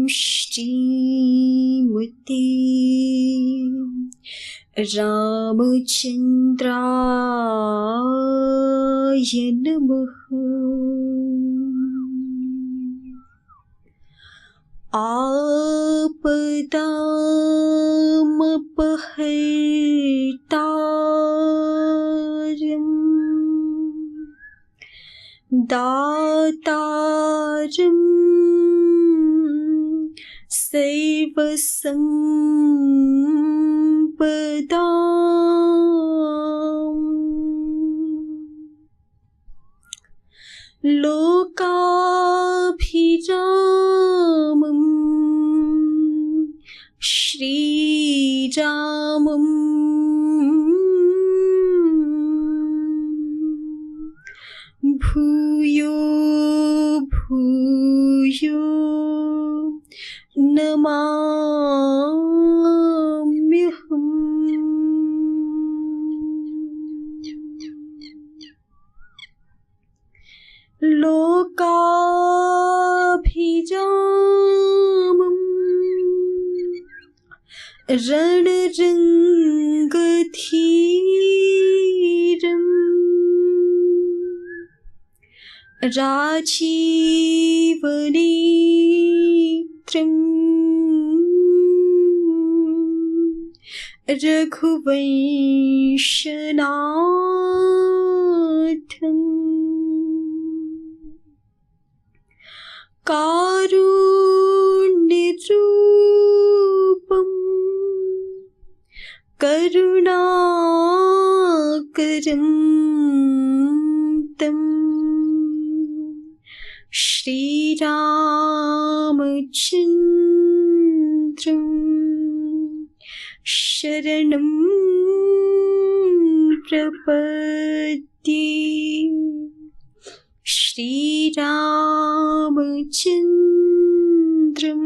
श्रीमते रामचंद्राय नमः। आपदामपहर्तारं दातारं सर्वसम्पदाम् लोकाभिरामं श्रीरामं भूयो भूयो नमाम्यहम्। लोकाभिरामं रणरङ्गधीरं राजीवनेत्रं रघुवंशनाथं कारुण्यरूपं करुणाकरं तं श्रीरामचन्द्रं शरणं प्रपद्ये। श्रीरामचन्द्रं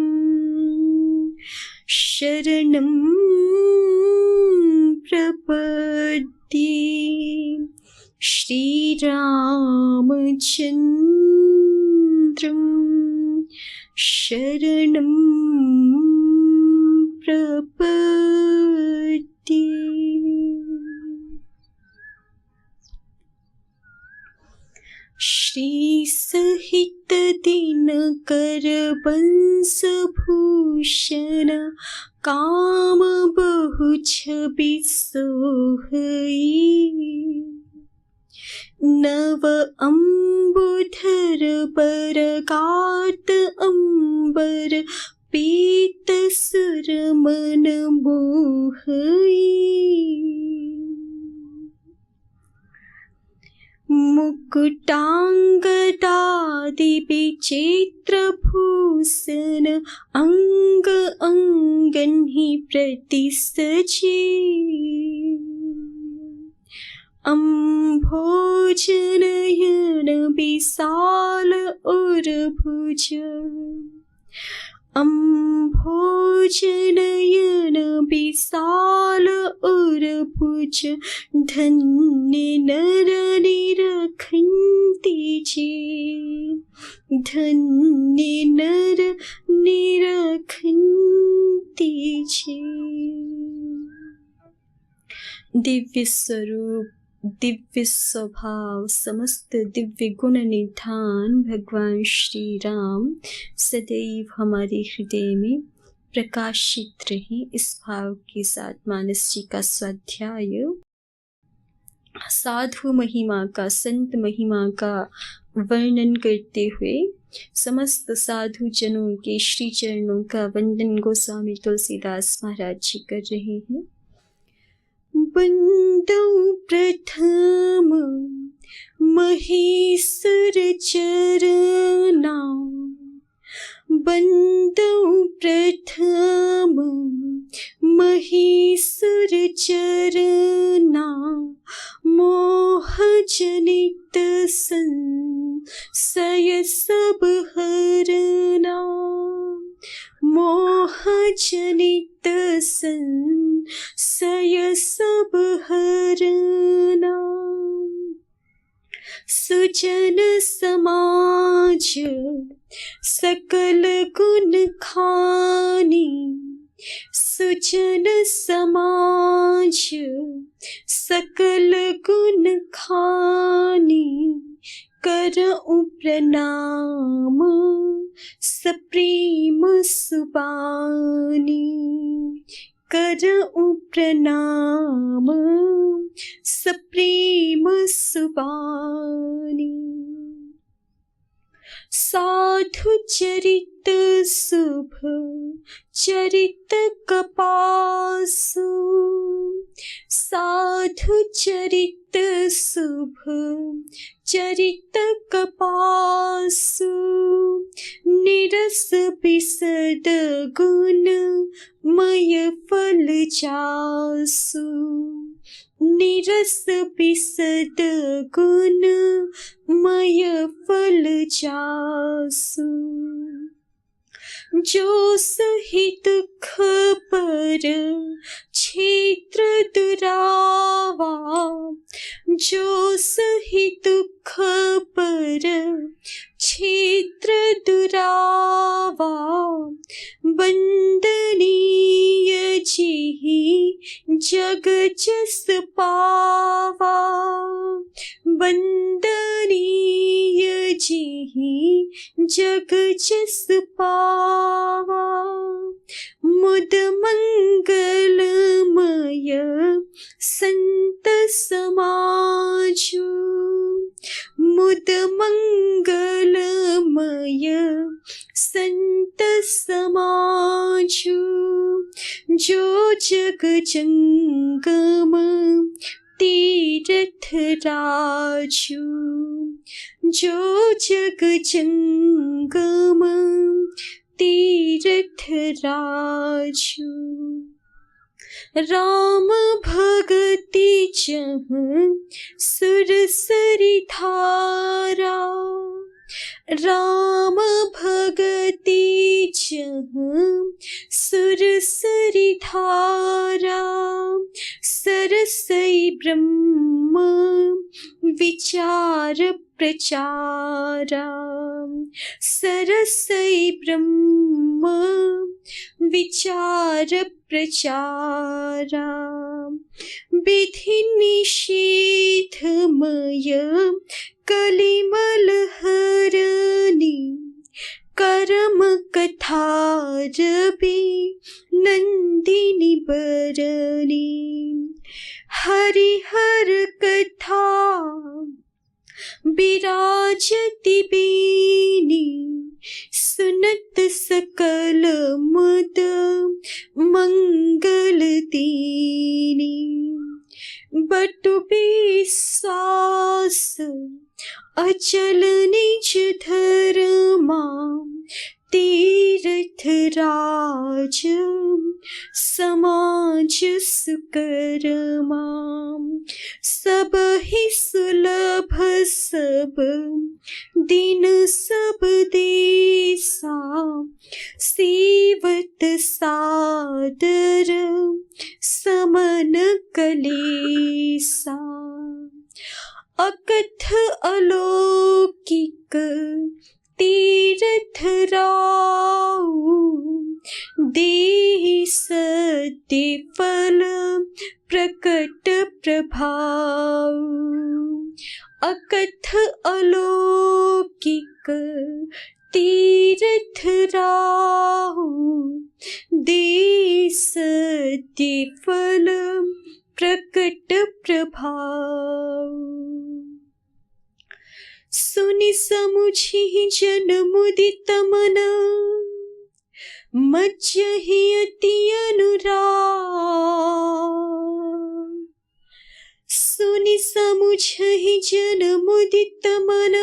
शरणं प्रपद्ये। श्रीरामचन्द्रं शरणं प्रपद्ये। श्री सहित दिनकर बंशभूषण काम बहु छवि सोहई। नव अम्बुधर बरगात अंबर पीत सुर मन मोहई। मुकुटांगदादि विचित्र भूषण अंग अंगन्हि प्रतिसजे। अम्भोजनयन विशाल उर्भुज अम्भोजनयन विशाल उर्भुज धन्य नर निरखन्ति जे। धन्य नर निरखन्ति जे। दिव्य स्वरूप दिव्य स्वभाव समस्त दिव्य गुण निधान भगवान श्री राम सदैव हमारे हृदय में प्रकाशित रहे। इस भाव के साथ मानस जी का स्वाध्याय साधु महिमा का, संत महिमा का वर्णन करते हुए समस्त साधु जनों के श्री चरणों का वंदन गोस्वामी तुलसीदास महाराज जी कर रहे हैं। बंदौ प्रथम महेश्वर चरना, बंदौ प्रथम महेश्वर चरना, मोह जनित संशय सब हरना। मोह जनित संशय सब हरना। सुजन समाज सकल गुण खानी, सुजन समाज सकल गुण खानी, करऊं प्रणाम सप्रेम सुबानी, करऊं प्रणाम सप्रेम सुबानी। साधु चरित शुभ चरित कपासु, साधु चरित शुभ चरित कपासु, निरस बिसद गुण मय फल जासु, निरस बिसद गुण मय फल जासु। जो सही दुख पर क्षेत्र दुरावा, जो सही दुख पर क्षेत्र दुरावा, वंदनीय जी जग जस पावा, वंदनीय जी जग जस पावा। मुद मंगलमय संत समाजु, मुद मंगलमय संत समाजु, जो जग जंगम तीर्थ राजु, जो जग जंगम तीर्थ राजु। राम भगति जहाँ सुरसरी धारा, राम भगति जहाँ सुरसरी धारा, सरसई ब्रह्म विचार प्रचारा, सरसई ब्रह्म विचार प्रचारा। विधि निषेधमय कलिमल हरणी, कर्म कथा रवि नंदिनी बरनी, हरिहर कथा विराजति बीनी, सुनत सकल मुद मंगल दीनी। बटु विश्वास अचल निज धर्मा, तीर्थ राज समाज सुकर्मा। सब ही सुलभ सब दिन सब देसा, सेवत सादर समन कलेसा। अकथ अलौकिक तीर्थ राउ, देहि सत्य फल प्रकट प्रभाव। अकथ अलौकिक तीर्थ राहु, देहि सत्य फल प्रकट प्रभाव। सुनि समुझि जन मुदित मन, मज्जहि अति अनुराग। सुनि समुझहि जन मुदित मन,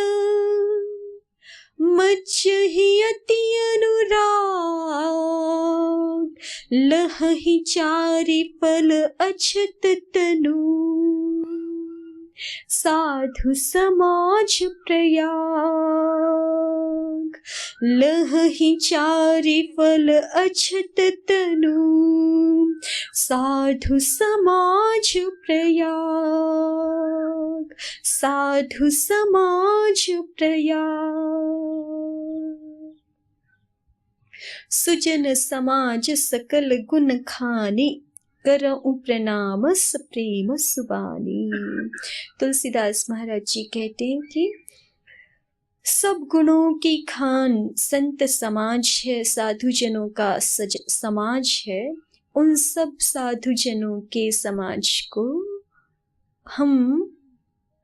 मज्जहि अति अनुराग। लहहि चारि फल अछत तनु, साधु समाज प्रयाग। लहहि चारि फल अछत तनु, साधु समाज प्रयाग, साधु समाज प्रयाग। सुजन समाज सकल गुण खानी, करऊं प्रणाम सप्रेम सुबानी। तुलसीदास महाराज जी कहते हैं कि सब गुणों की खान संत समाज है, साधु जनों का समाज है। उन सब साधु जनों के समाज को हम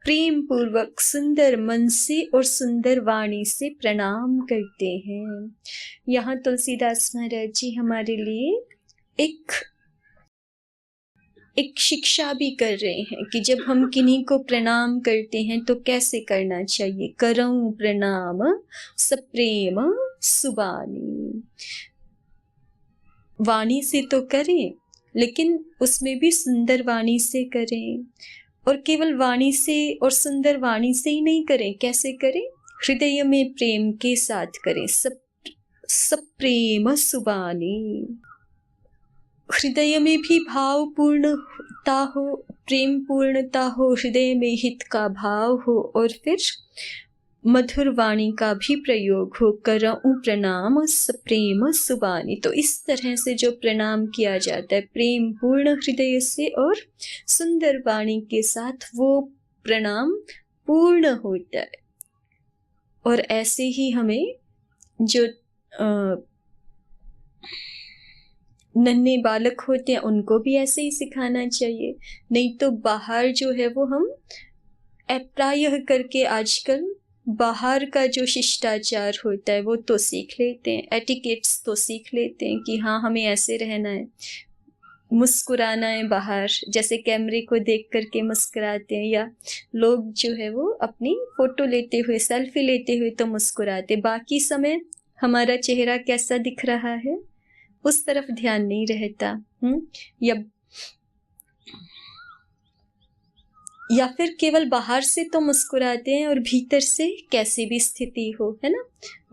प्रेम पूर्वक सुंदर मन से और सुंदर वाणी से प्रणाम करते हैं। यहाँ तुलसीदास महाराज जी हमारे लिए एक शिक्षा भी कर रहे हैं कि जब हम किन्हीं को प्रणाम करते हैं तो कैसे करना चाहिए। करऊं प्रणाम सप्रेम सुबानी, वाणी से तो करें लेकिन उसमें भी सुंदर वाणी से करें, और केवल वाणी से और सुंदर वाणी से ही नहीं करें। कैसे करें? हृदय में प्रेम के साथ करें। सप्रेम सुबानी, हृदय में भी भाव पूर्णता हो, प्रेम पूर्णता हो, हृदय में हित का भाव हो, और फिर मधुर वाणी का भी प्रयोग हो। करऊं प्रणाम सप्रेम सुबानी, तो इस तरह से जो प्रणाम किया जाता है प्रेम पूर्ण हृदय से और सुंदर वाणी के साथ, वो प्रणाम पूर्ण होता है। और ऐसे ही हमें जो नन्हे बालक होते हैं उनको भी ऐसे ही सिखाना चाहिए। नहीं तो बाहर जो है वो हम प्रायः करके आजकल बाहर का जो शिष्टाचार होता है वो तो सीख लेते हैं, एटिकेट्स तो सीख लेते हैं कि हाँ हमें ऐसे रहना है, मुस्कुराना है बाहर, जैसे कैमरे को देख करके मुस्कुराते हैं, या लोग जो है वो अपनी फोटो लेते हुए, सेल्फी लेते हुए तो मुस्कुराते, बाकी समय हमारा चेहरा कैसा दिख रहा है उस तरफ ध्यान नहीं रहता। या फिर केवल बाहर से तो मुस्कुराते हैं और भीतर से कैसी भी स्थिति हो, है ना।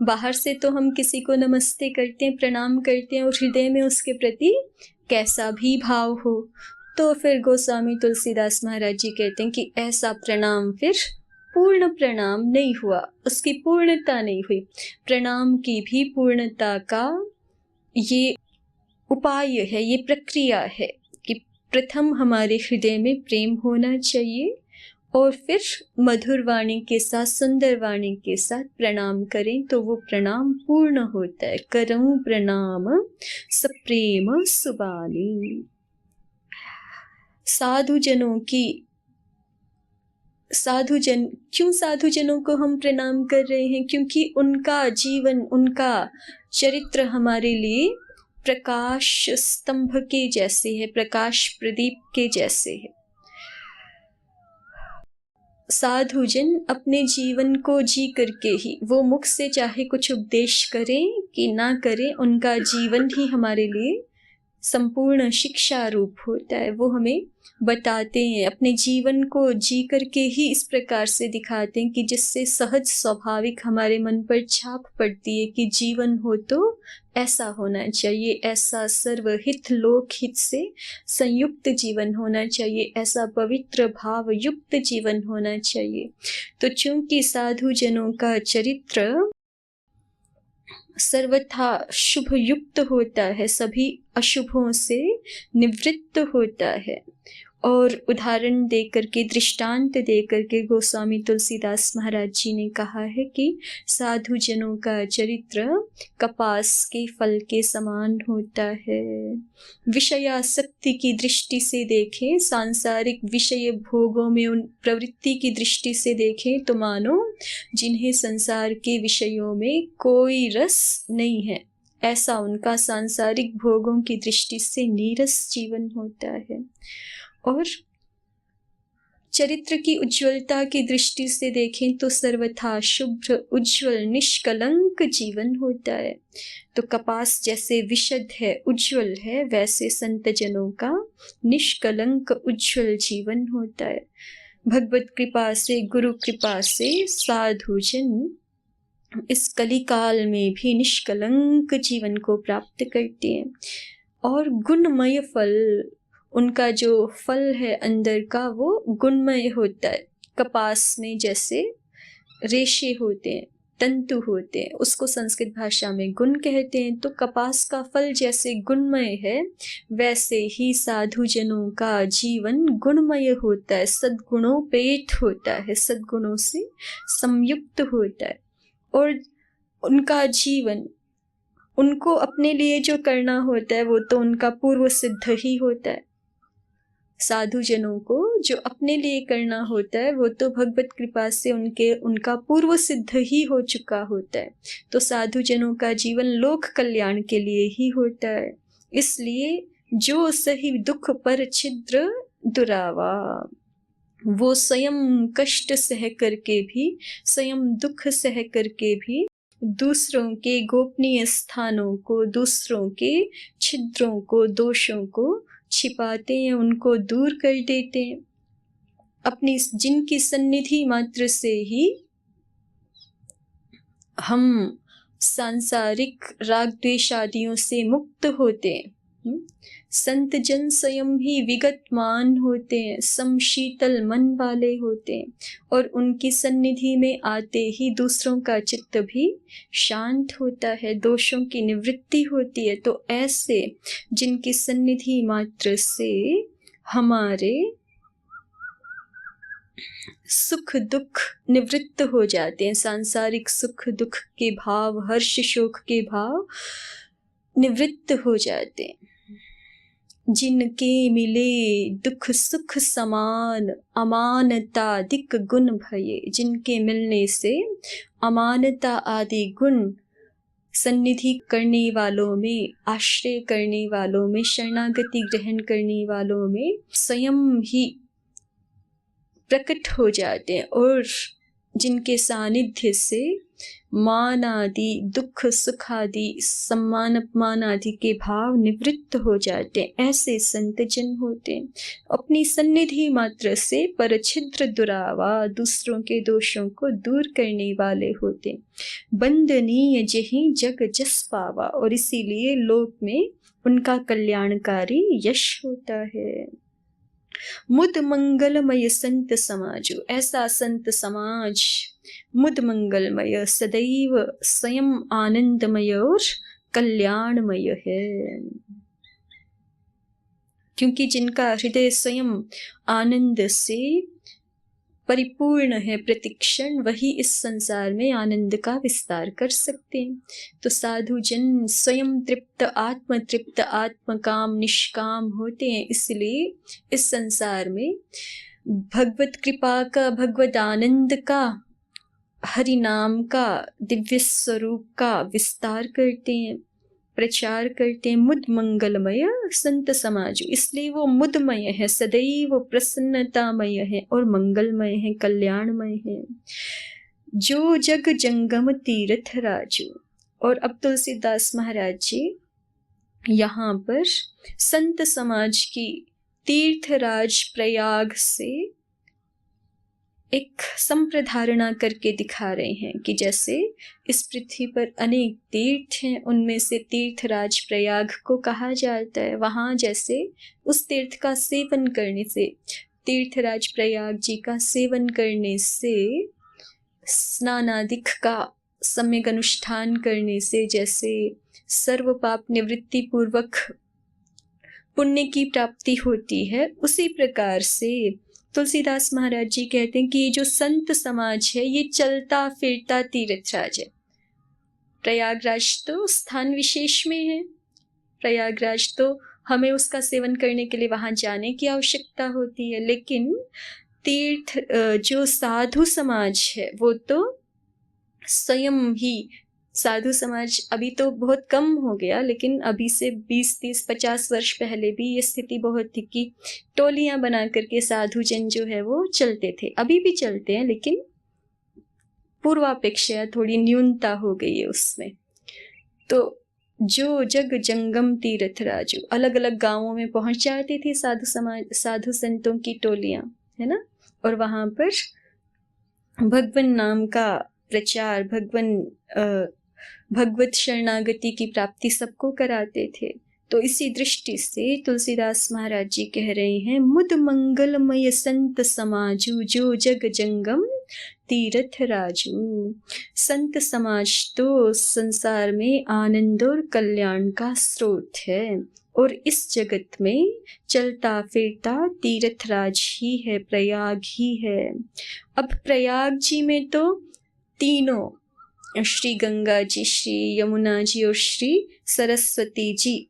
बाहर से तो हम किसी को नमस्ते करते हैं, प्रणाम करते हैं, और हृदय में उसके प्रति कैसा भी भाव हो, तो फिर गोस्वामी तुलसीदास महाराज जी कहते हैं कि ऐसा प्रणाम फिर पूर्ण प्रणाम नहीं हुआ, उसकी पूर्णता नहीं हुई। प्रणाम की भी पूर्णता का ये उपाय है, ये प्रक्रिया है कि प्रथम हमारे हृदय में प्रेम होना चाहिए और फिर मधुर वाणी के साथ, सुंदर वाणी के साथ प्रणाम करें तो वो प्रणाम पूर्ण होता है। करऊं प्रणाम सप्रेम सुबानी। क्यों साधु जनों को हम प्रणाम कर रहे हैं? क्योंकि उनका जीवन, उनका चरित्र हमारे लिए प्रकाश स्तंभ के जैसे है, प्रकाश प्रदीप के जैसे है। साधु जन अपने जीवन को जी करके ही, वो मुख से चाहे कुछ उपदेश करें कि ना करें, उनका जीवन ही हमारे लिए संपूर्ण शिक्षा रूप होता है। वो हमें बताते हैं, अपने जीवन को जी करके ही इस प्रकार से दिखाते हैं कि जिससे सहज स्वाभाविक हमारे मन पर छाप पड़ती है कि जीवन हो तो ऐसा होना चाहिए, ऐसा सर्वहित लोकहित से संयुक्त जीवन होना चाहिए, ऐसा पवित्र भाव युक्त जीवन होना चाहिए। तो चूंकि साधु जनों का चरित्र सर्वथा शुभ युक्त होता है, सभी अशुभों से निवृत्त होता है, और उदाहरण देकर के, दृष्टांत देकर के गोस्वामी तुलसीदास महाराज जी ने कहा है कि साधु जनों का चरित्र कपास के फल के समान होता है। विषयासक्ति की दृष्टि से देखें, सांसारिक विषय भोगों में उन प्रवृत्ति की दृष्टि से देखें तो मानो जिन्हें संसार के विषयों में कोई रस नहीं है, ऐसा उनका सांसारिक भोगों की दृष्टि से नीरस जीवन होता है। और चरित्र की उज्ज्वलता की दृष्टि से देखें तो सर्वथा शुभ्र, उज्ज्वल, निष्कलंक जीवन होता है। तो कपास जैसे विशुद्ध है, उज्ज्वल है, वैसे संत जनों का निष्कलंक उज्ज्वल जीवन होता है। भगवत कृपा से, गुरु कृपा से साधु जन इस कलिकाल में भी निष्कलंक जीवन को प्राप्त करते हैं। और गुणमय फल, उनका जो फल है अंदर का वो गुणमय होता है। कपास में जैसे रेशे होते हैं, तंतु होते हैं, उसको संस्कृत भाषा में गुण कहते हैं। तो कपास का फल जैसे गुणमय है, वैसे ही साधु जनों का जीवन गुणमय होता है, सद्गुणोपेत होता है, सद्गुणों से संयुक्त होता है। और उनका जीवन, उनको अपने लिए जो करना होता है वो तो उनका पूर्व सिद्ध ही होता है। साधु जनों को जो अपने लिए करना होता है वो तो भगवत कृपा से उनका पूर्व सिद्ध ही हो चुका होता है। तो साधु जनों का जीवन लोक कल्याण के लिए ही होता है। इसलिए जो सही दुख पर छिद्र दुरावा, वो स्वयं कष्ट सह करके भी, स्वयं दुख सह करके भी दूसरों के गोपनीय स्थानों को, दूसरों के छिद्रों को, दोषों को छिपाते हैं, उनको दूर कर देते हैं। अपनी जिनकी सन्निधि मात्र से ही हम सांसारिक राग द्वेष आदियों से मुक्त होते हैं। संत जन स्वयं ही विगतमान होते हैं, समशीतल मन वाले होते हैं, और उनकी सन्निधि में आते ही दूसरों का चित्त भी शांत होता है, दोषों की निवृत्ति होती है। तो ऐसे जिनकी सन्निधि मात्र से हमारे सुख दुख निवृत्त हो जाते हैं, सांसारिक सुख दुख के भाव, हर्ष शोक के भाव निवृत्त हो जाते हैं। जिनके मिले दुख सुख समान, अमानता अधिक गुण भये, जिनके मिलने से अमानता आदि गुण सन्निधि करने वालों में, आश्रय करने वालों में, शरणागति ग्रहण करने वालों में स्वयं ही प्रकट हो जाते हैं। और जिनके सानिध्य से मान आदि, दुख सुख आदि, सम्मान अपमान आदि के भाव निवृत्त हो जाते हैं, ऐसे संत जन होते हैं। अपनी सन्निधि मात्र से परछिद्र दुरावा, दूसरों के दोषों को दूर करने वाले होते हैं। बंदनीय जहीं जग जस पावा, और इसीलिए लोक में उनका कल्याणकारी यश होता है। मुद मंगलमय संत समाजो, ऐसा संत समाज मुद मंगलमय, सदैव स्वयं आनंदमय और कल्याणमय है। क्योंकि जिनका हृदय स्वयं आनंद से परिपूर्ण है प्रतिक्षण, वही इस संसार में आनंद का विस्तार कर सकते हैं। तो साधु जन स्वयं तृप्त, आत्म तृप्त, आत्मकाम निष्काम होते हैं। इसलिए इस संसार में भगवत कृपा का, भगवत आनंद का, हरि नाम का, दिव्य स्वरूप का विस्तार करते हैं, प्रचार करते हैं। मुद मंगलमय संत समाज, इसलिए वो मुदमय है, सदैव प्रसन्नतामय है और मंगलमय है, कल्याणमय है। जो जग जंगम तीर्थ राजू, और अब तुलसीदास महाराज जी यहाँ पर संत समाज की तीर्थराज प्रयाग से एक संप्रधारणा करके दिखा रहे हैं कि जैसे इस पृथ्वी पर अनेक तीर्थ हैं, उनमें से तीर्थराज प्रयाग को कहा जाता है। वहाँ जैसे उस तीर्थ का सेवन करने से, तीर्थराज प्रयाग जी का सेवन करने से, स्नानादिक का सम्यक अनुष्ठान करने से जैसे सर्व पाप निवृत्ति पूर्वक पुण्य की प्राप्ति होती है, उसी प्रकार से तुलसीदास महाराज जी कहते हैं कि ये जो संत समाज है ये चलता फिरता तीर्थराज है। प्रयागराज तो स्थान विशेष में है, प्रयागराज तो हमें उसका सेवन करने के लिए वहां जाने की आवश्यकता होती है, लेकिन तीर्थ जो साधु समाज है वो तो स्वयं ही, साधु समाज अभी तो बहुत कम हो गया, लेकिन अभी से 20, 30, 50 वर्ष पहले भी ये स्थिति बहुत थी कि टोलियां बना करके साधु जन जो है वो चलते थे। अभी भी चलते हैं, लेकिन पूर्वापेक्षा थोड़ी न्यूनता हो गई है उसमें। तो जो जग जंगम तीर्थ राजू, अलग अलग गांवों में पहुंच जाती थी साधु समाज, साधु संतों की टोलियां, है ना, और वहां पर भगवान नाम का प्रचार, भगवत शरणागति की प्राप्ति सबको कराते थे। तो इसी दृष्टि से तुलसीदास महाराज जी कह रहे हैं, मुद मंगलमय संत समाजू जो जग जंगम तीर्थ राजू। संत समाज तो संसार में आनंद और कल्याण का स्रोत है, और इस जगत में चलता फिरता तीर्थराज ही है, प्रयाग ही है। अब प्रयाग जी में तो तीनों, श्री गंगा जी, श्री यमुना जी और श्री सरस्वती जी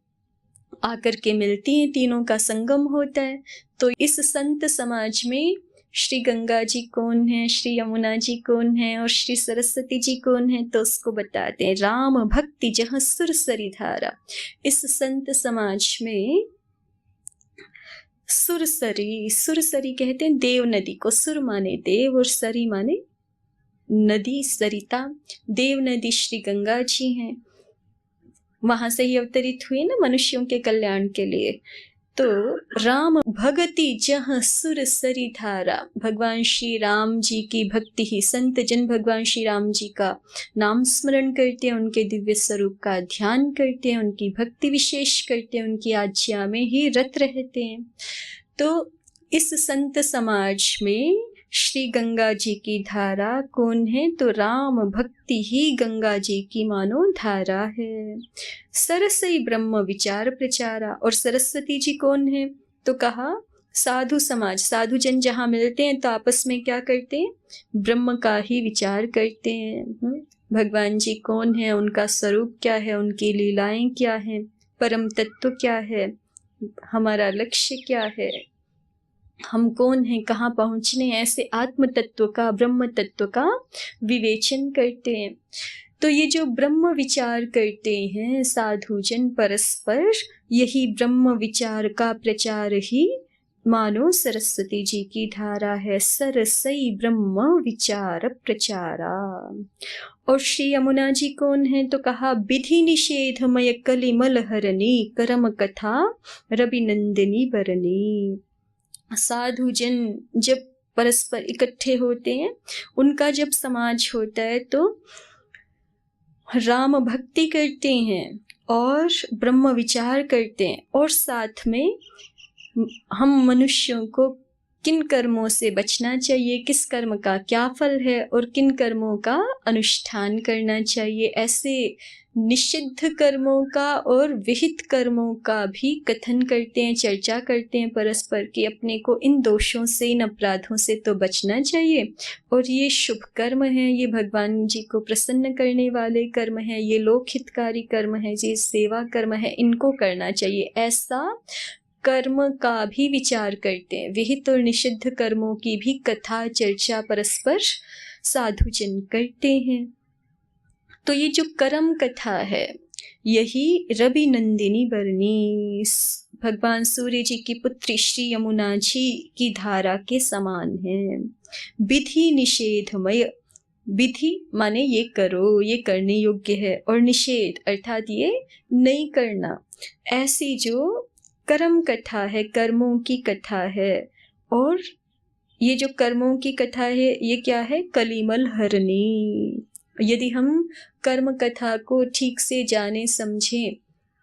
आकर के मिलती हैं, तीनों का संगम होता है। तो इस संत समाज में श्री गंगा जी कौन है, श्री यमुना जी कौन है और श्री सरस्वती जी कौन है, तो उसको बताते हैं। राम भक्ति जहाँ सुरसरी धारा, इस संत समाज में सुरसरी, सुरसरी कहते हैं देव नदी को। सुर माने देव और सरी माने नदी, सरिता। देव नदी श्री गंगा जी हैं, वहां से ही अवतरित हुई ना मनुष्यों के कल्याण के लिए। तो राम भगति जहाँ सुर सरी धारा, भगवान श्री राम जी की भक्ति ही, संत जन भगवान श्री राम जी का नाम स्मरण करते हैं, उनके दिव्य स्वरूप का ध्यान करते हैं, उनकी भक्ति विशेष करते हैं, उनकी आज्ञा में ही रत रहते हैं। तो इस संत समाज में श्री गंगा जी की धारा कौन है, तो राम भक्ति ही गंगा जी की मानो धारा है। सरसई ब्रह्म विचार प्रचारा, और सरस्वती जी कौन है, तो कहा साधु समाज, साधु जन जहाँ मिलते हैं तो आपस में क्या करते हैं, ब्रह्म का ही विचार करते हैं। भगवान जी कौन है, उनका स्वरूप क्या है, उनकी लीलाएं क्या है, परम तत्व क्या है, हमारा लक्ष्य क्या है, हम कौन हैं, कहाँ पहुँचने, ऐसे आत्म तत्व का, ब्रह्म तत्व का विवेचन करते हैं। तो ये जो ब्रह्म विचार करते हैं साधु जन परस्पर, यही ब्रह्म विचार का प्रचार ही मानो सरस्वती जी की धारा है। सरसई ब्रह्म विचार प्रचारा। और श्री यमुना जी कौन है, तो कहा विधि निषेधमय कलिमल हरणी, करम कथा रवि नंदिनी बरनी। साधु जन जब परस्पर इकट्ठे होते हैं, उनका जब समाज होता है, तो राम भक्ति करते हैं और ब्रह्म विचार करते हैं, और साथ में हम मनुष्यों को किन कर्मों से बचना चाहिए, किस कर्म का क्या फल है और किन कर्मों का अनुष्ठान करना चाहिए, ऐसे निषिद्ध कर्मों का और विहित कर्मों का भी कथन करते हैं, चर्चा करते हैं परस्पर कि अपने को इन दोषों से, इन अपराधों से तो बचना चाहिए, और ये शुभ कर्म है, ये भगवान जी को प्रसन्न करने वाले कर्म है, ये लोक हितकारी कर्म है, ये सेवा कर्म है, इनको करना चाहिए। ऐसा कर्म का भी विचार करते हैं। विहित और निषिद्ध कर्मों की भी कथा चर्चा परस्पर साधुजन करते हैं। तो ये जो कर्म कथा है, यही रवि नंदिनी बरनी, भगवान सूर्य जी की पुत्री श्री यमुना जी की धारा के समान है। विधि निषेधमय, विधि माने ये करो, ये करने योग्य है, और निषेध अर्थात ये नहीं करना। ऐसी जो कर्म कथा है, कर्मों की कथा है, और ये जो कर्मों की कथा है, ये क्या है, कलिमल हरणी। यदि हम कर्म कथा को ठीक से जाने समझें,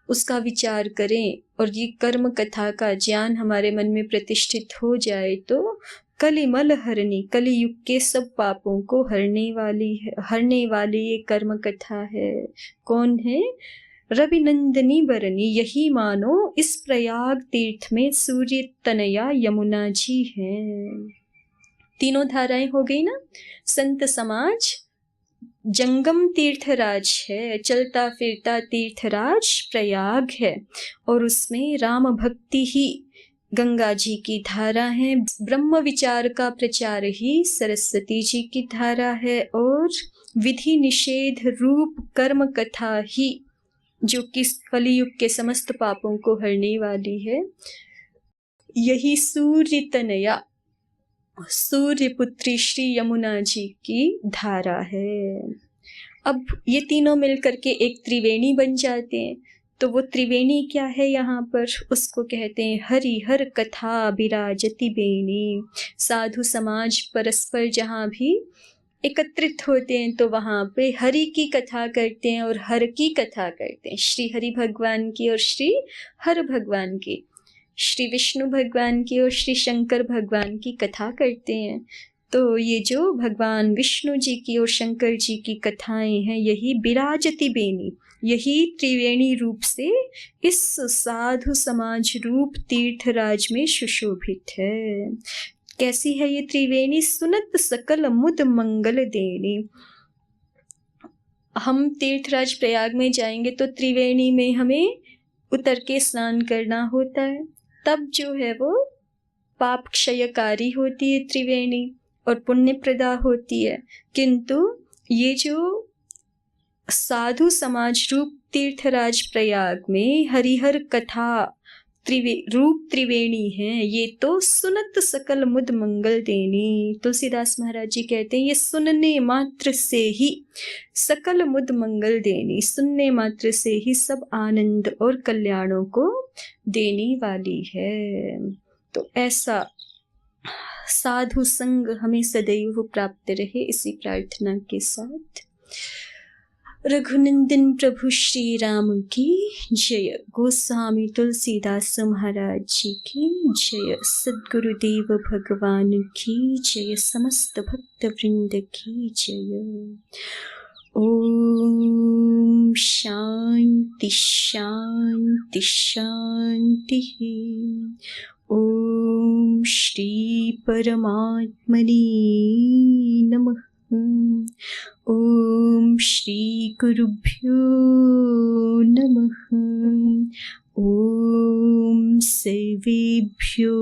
उसका विचार करें, और ये कर्म कथा का ज्ञान हमारे मन में प्रतिष्ठित हो जाए, तो कलिमल हरणी, कलियुग के सब पापों को हरने वाली ये कर्म कथा है। कौन है, रवि नंदिनी बरनी, यही मानो इस प्रयाग तीर्थ में सूर्य तनया यमुना जी हैं। तीनों धाराएं हो गई ना। संत समाज जंगम तीर्थराज है, चलता फिरता तीर्थराज प्रयाग है, और उसमें राम भक्ति ही गंगा जी की धारा है, ब्रह्म विचार का प्रचार ही सरस्वती जी की धारा है, और विधि निषेध रूप कर्म कथा ही जो कि कलियुग के समस्त पापों को हरने वाली है, यही सूर्य तनया, सूर्य पुत्री श्री यमुना जी की धारा है। अब ये तीनों मिलकर के एक त्रिवेणी बन जाते हैं। तो वो त्रिवेणी क्या है यहाँ पर, उसको कहते हैं हरिहर कथा विराजति बेणी। साधु समाज परस्पर जहाँ भी एकत्रित होते हैं तो वहाँ पे हरि की कथा करते हैं और हर की कथा करते हैं, श्री हरि भगवान की और श्री हर भगवान की, श्री विष्णु भगवान की और श्री शंकर भगवान की कथा करते हैं। तो ये जो भगवान विष्णु जी की और शंकर जी की कथाएं हैं, यही विराजती बेनी, यही त्रिवेणी रूप से इस साधु समाज रूप तीर्थराज में सुशोभित है। कैसी है ये त्रिवेणी? सुनत सकल मुद मंगल देनी। हम तीर्थराज प्रयाग में जाएंगे तो त्रिवेणी में हमें उतर के स्नान करना होता है, तब जो है वो पाप क्षयकारी होती है त्रिवेणी और पुण्य प्रदा होती है। किंतु ये जो साधु समाज रूप तीर्थराज प्रयाग में हरिहर कथा रूप त्रिवेणी है, ये तो सुनत सकल मुद मंगल देनी। तुलसीदास महाराज जी कहते हैं ये सुनने मात्र से ही सकल मुद मंगल देनी, सुनने मात्र से ही सब आनंद और कल्याणों को देने वाली है। तो ऐसा साधु संग हमें सदैव प्राप्त रहे, इसी प्रार्थना के साथ रघुनंदन प्रभु श्री राम की जय, गोस्वामी तुलसीदास महाराज जी की जय, सद्गुरुदेव भगवान की जय, समस्त भक्त वृंद की जय। ओम शांति शांति शांति। ओम श्री परमात्मने नमः। ओम श्री गुरुभ्यो नमः। ओम सर्वेभ्यो